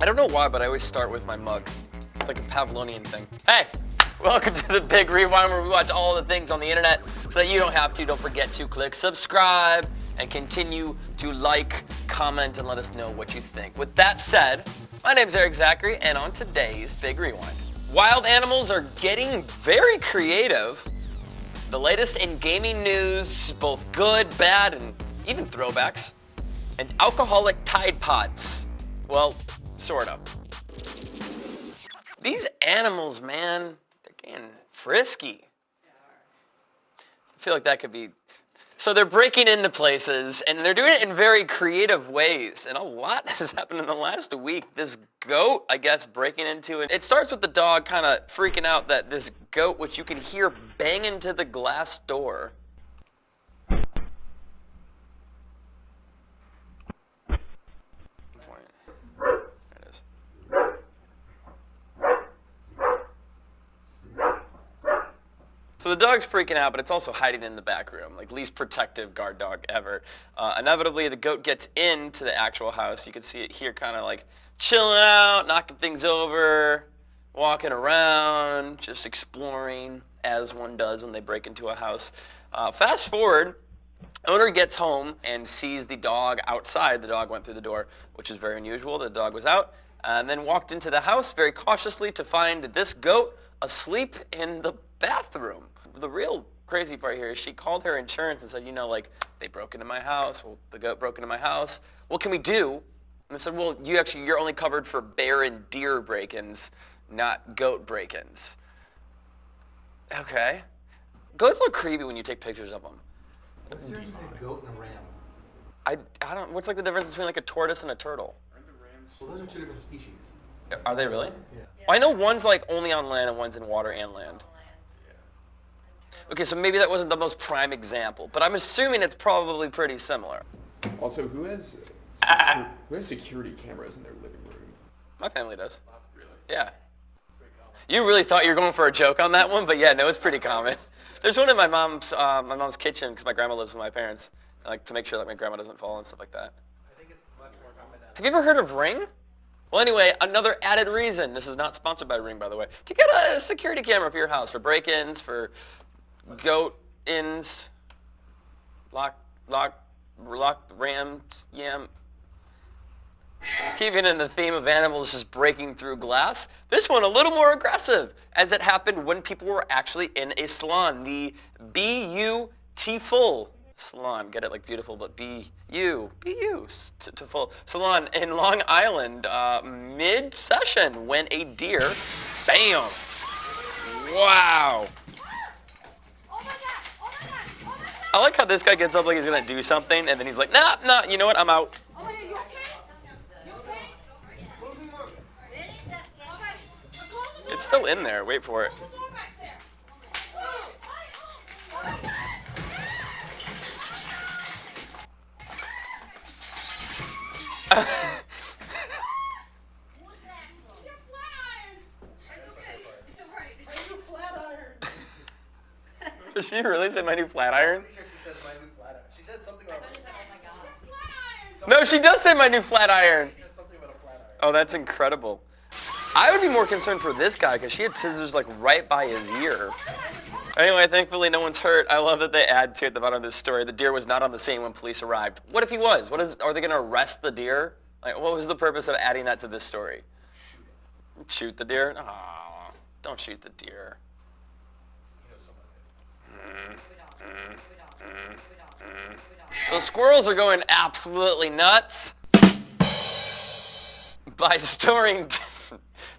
I don't know why, but I always start with my mug. It's like a Pavlonian thing. Hey, welcome to the Big Rewind, where we watch all the things on the internet so that you don't have to. Don't forget to click subscribe and continue to like, comment, and let us know what you think. With that said, my name's Erik Zachary, and on today's Big Rewind, wild animals are getting very creative. The latest in gaming news, both good, bad, and even throwbacks. And alcoholic Tide Pods. Well, sort of. These animals, man, they're getting frisky. I feel like that could be... So they're breaking into places, and they're doing it in very creative ways. And a lot has happened in the last week. This goat, I guess, breaking into it. It starts with the dog kind of freaking out that this goat, which you can hear bang into the glass door. So the dog's freaking out, but it's also hiding in the back room, like least protective guard dog ever. Inevitably, the goat gets into the actual house. You can see it here kind of like chilling out, knocking things over, walking around, just exploring, as one does when they break into a house. Fast forward, owner gets home and sees the dog outside. The dog went through the door, which is very unusual. The dog was out, and then walked into the house very cautiously to find this goat asleep in the bathroom. The real crazy part here is she called her insurance and said, you know, like, they broke into my house. Well, the goat broke into my house. What can we do? And they said, well, you're only covered for bear and deer break-ins, not goat break-ins. Okay. Goats look creepy when you take pictures of them. What's the difference between a goat and a ram? I don't, what's like the difference between like a tortoise and a turtle? Well, those are two different species. Are they really? Yeah. Well, I know one's like only on land and one's in water and land. Okay, so maybe that wasn't the most prime example, but I'm assuming it's probably pretty similar. Also, who has security cameras in their living room? My family does. Really? Yeah. You really thought you were going for a joke on that one, but yeah, no, it's pretty common. There's one in my mom's kitchen because my grandma lives with my parents, like to make sure that my grandma doesn't fall and stuff like that. I think it's much more common now. Have you ever heard of Ring? Well, anyway, another added reason, this is not sponsored by Ring, by the way, to get a security camera for your house, for break-ins, for goat-ins, lock rams, yam. Keeping in the theme of animals just breaking through glass, this one a little more aggressive, as it happened when people were actually in a salon, the Beautiful salon. Get it, like beautiful, but full salon in Long Island, mid-session, when a deer, bam, wow. I like how this guy gets up like he's gonna do something, and then he's like, nah, you know what, I'm out. It's still in there, wait for it. Did she really say my new flat iron? I'm pretty sure she says my new flat iron. She said something about No, she does say my new flat iron. She said something about a flat iron. Oh, that's incredible. I would be more concerned for this guy because she had scissors like right by his ear. Anyway, thankfully no one's hurt. I love that they add to at the bottom of this story, the deer was not on the scene when police arrived. What if he was? Are they going to arrest the deer? Like, what was the purpose of adding that to this story? Shoot the deer? Aw, don't shoot the deer. So squirrels are going absolutely nuts by storing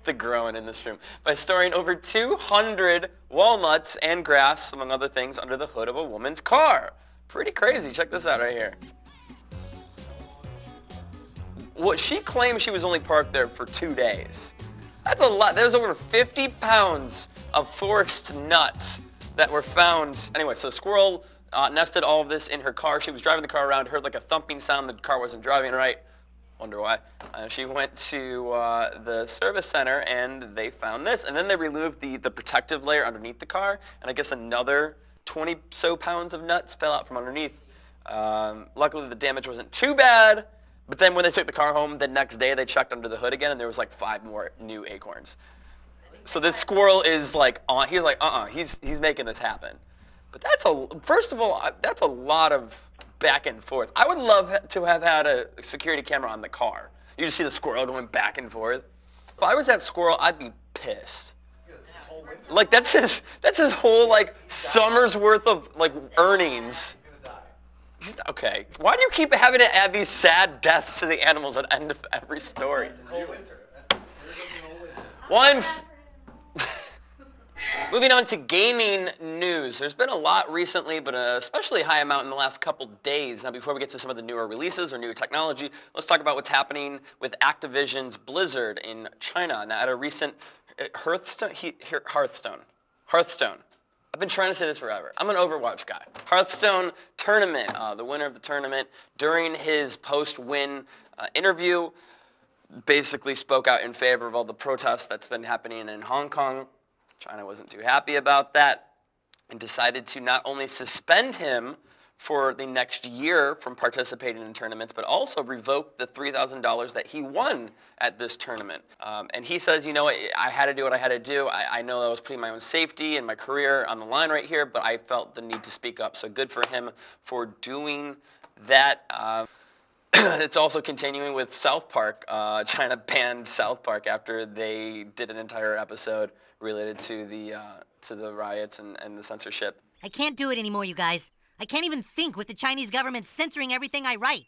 the growing in this room by storing over 200 walnuts and grass, among other things, under the hood of a woman's car. Pretty crazy. Check this out right here. Well, she claims she was only parked there for 2 days. That's a lot. There's over 50 pounds of forest nuts that were found. Anyway, so Squirrel nested all of this in her car. She was driving the car around, heard like a thumping sound. The car wasn't driving right. Wonder why. She went to the service center and they found this. And then they removed the protective layer underneath the car. And I guess another 20 so pounds of nuts fell out from underneath. Luckily the damage wasn't too bad, But then when they took the car home the next day, they checked under the hood again, and there was like 5 more new acorns. So this squirrel is like, he's like, he's making this happen. But first of all, that's a lot of back and forth. I would love to have had a security camera on the car. You just see the squirrel going back and forth. If I was that squirrel, I'd be pissed. Like that's his whole like summer's worth of like earnings. Okay, why do you keep having to add these sad deaths to the animals at the end of every story? Moving on to gaming news. There's been a lot recently, but especially a high amount in the last couple days. Now, before we get to some of the newer releases or newer technology, let's talk about what's happening with Activision's Blizzard in China. Now, at a recent Hearthstone. I've been trying to say this forever. I'm an Overwatch guy. Hearthstone tournament. The winner of the tournament, during his post-win interview, basically spoke out in favor of all the protests that's been happening in Hong Kong. China wasn't too happy about that and decided to not only suspend him for the next year from participating in tournaments, but also revoke the $3,000 that he won at this tournament. And he says, you know what, I had to do what I had to do. I know I was putting my own safety and my career on the line right here, but I felt the need to speak up. So good for him for doing that. It's also continuing with South Park. China banned South Park after they did an entire episode related to the riots and the censorship. I can't do it anymore, you guys. I can't even think with the Chinese government censoring everything I write.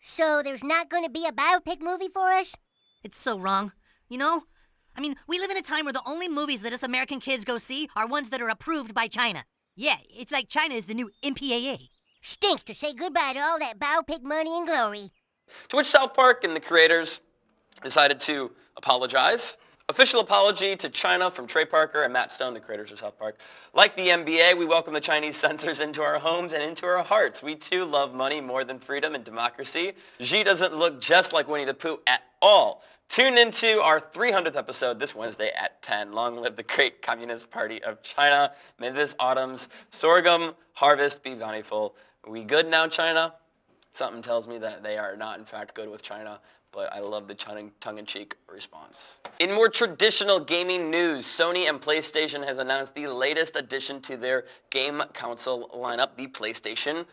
So there's not going to be a biopic movie for us? It's so wrong, you know? I mean, we live in a time where the only movies that us American kids go see are ones that are approved by China. Yeah, it's like China is the new MPAA. Stinks to say goodbye to all that biopic money and glory. To which South Park and the creators decided to apologize. Official apology to China from Trey Parker and Matt Stone, the creators of South Park. Like the NBA, we welcome the Chinese censors into our homes and into our hearts. We too love money more than freedom and democracy. Xi doesn't look just like Winnie the Pooh at all. Tune into our 300th episode this Wednesday at 10. Long live the great Communist Party of China. May this autumn's sorghum harvest be bountiful. Are we good now, China? Something tells me that they are not, in fact, good with China, but I love the tongue-in-cheek response. In more traditional gaming news, Sony and PlayStation has announced the latest addition to their game console lineup, the PlayStation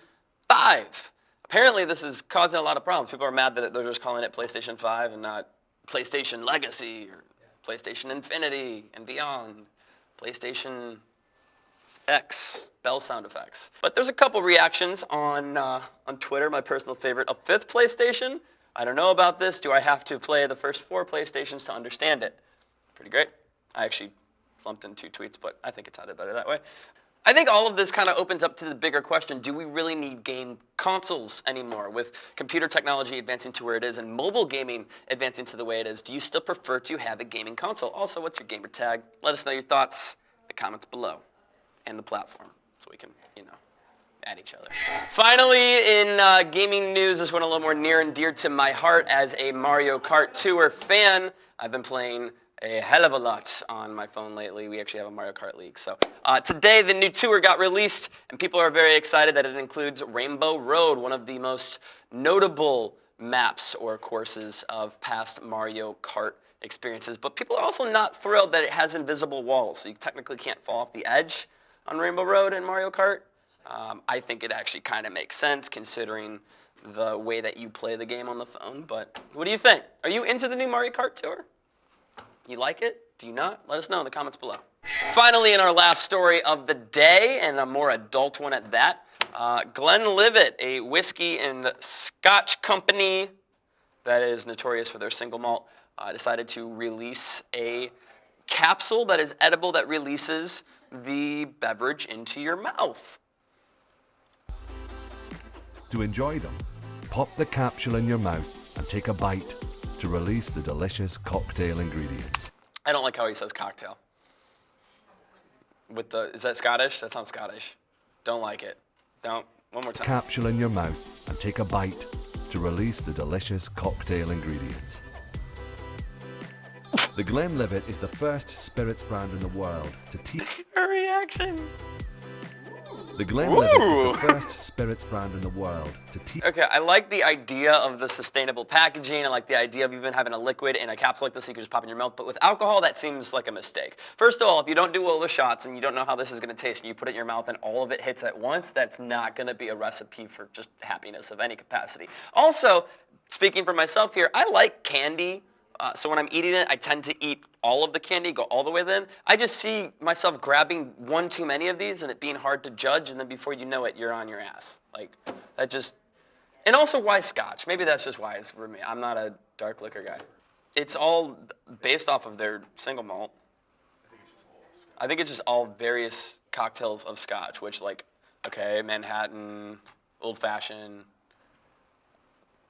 5. Apparently, this is causing a lot of problems. People are mad that they're just calling it PlayStation 5 and not PlayStation Legacy or PlayStation Infinity and beyond. PlayStation X, bell sound effects. But there's a couple reactions on Twitter, my personal favorite. A 5th PlayStation? I don't know about this. Do I have to play the first 4 PlayStations to understand it? Pretty great. I actually lumped in 2 tweets, but I think it sounded better that way. I think all of this kind of opens up to the bigger question, do we really need game consoles anymore? With computer technology advancing to where it is and mobile gaming advancing to the way it is, do you still prefer to have a gaming console? Also, what's your gamer tag? Let us know your thoughts in the comments below and the platform so we can, at each other. Finally, in gaming news, this one a little more near and dear to my heart as a Mario Kart Tour fan. I've been playing a hell of a lot on my phone lately. We actually have a Mario Kart League. So today, the new tour got released, and people are very excited that it includes Rainbow Road, one of the most notable maps or courses of past Mario Kart experiences. But people are also not thrilled that it has invisible walls, so you technically can't fall off the edge on Rainbow Road in Mario Kart. I think it actually kind of makes sense considering the way that you play the game on the phone, but what do you think? Are you into the new Mario Kart Tour? You like it? Do you not? Let us know in the comments below. Finally, in our last story of the day, and a more adult one at that, Glenlivet, a whiskey and scotch company that is notorious for their single malt, decided to release a capsule that is edible that releases the beverage into your mouth. To enjoy them, pop the capsule in your mouth and take a bite to release the delicious cocktail ingredients. I don't like how he says cocktail. Is that Scottish? That sounds Scottish. Don't like it. Don't. One more time. Capsule in your mouth and take a bite to release the delicious cocktail ingredients. The Glenlivet is the first spirits brand in the world to teach. Her reaction. The Glenlivet is the first spirits brand in the world to teach. Okay, I like the idea of the sustainable packaging. I like the idea of even having a liquid in a capsule like this you can just pop in your mouth. But with alcohol, that seems like a mistake. First of all, if you don't do all the shots and you don't know how this is going to taste, and you put it in your mouth and all of it hits at once, that's not going to be a recipe for just happiness of any capacity. Also, speaking for myself here, I like candy. So when I'm eating it, I tend to eat all of the candy, go all the way in. I just see myself grabbing one too many of these and it being hard to judge, and then before you know it, you're on your ass. Like, that just... And also, why Scotch? Maybe that's just why it's for me. I'm not a dark liquor guy. It's all based off of their single malt. I think it's just all various cocktails of Scotch, which, like, okay, Manhattan, Old Fashioned,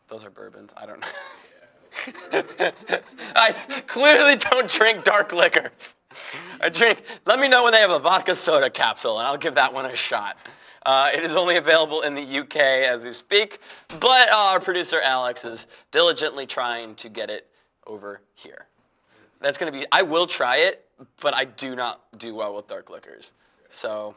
those are bourbons. I don't know. I clearly don't drink dark liquors. Let me know when they have a vodka soda capsule and I'll give that one a shot. It is only available in the UK as we speak, but our producer Alex is diligently trying to get it over here. That's going to be, I will try it, but I do not do well with dark liquors. So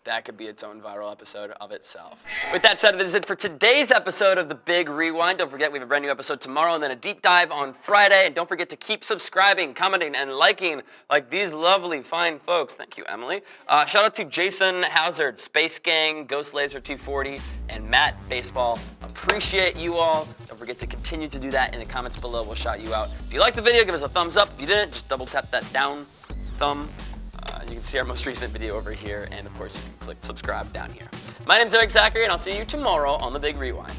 that could be its own viral episode of itself. With that said, that is it for today's episode of The Big Rewind. Don't forget, we have a brand new episode tomorrow and then a deep dive on Friday. And don't forget to keep subscribing, commenting, and liking like these lovely, fine folks. Thank you, Emily. Shout out to Jason Hazard, Space Gang, Ghost Laser 240, and Matt Baseball. Appreciate you all. Don't forget to continue to do that in the comments below. We'll shout you out. If you liked the video, give us a thumbs up. If you didn't, just double tap that down thumb. You can see our most recent video over here, and of course you can click subscribe down here. My name is Erik Zachary, and I'll see you tomorrow on The Big Rewind.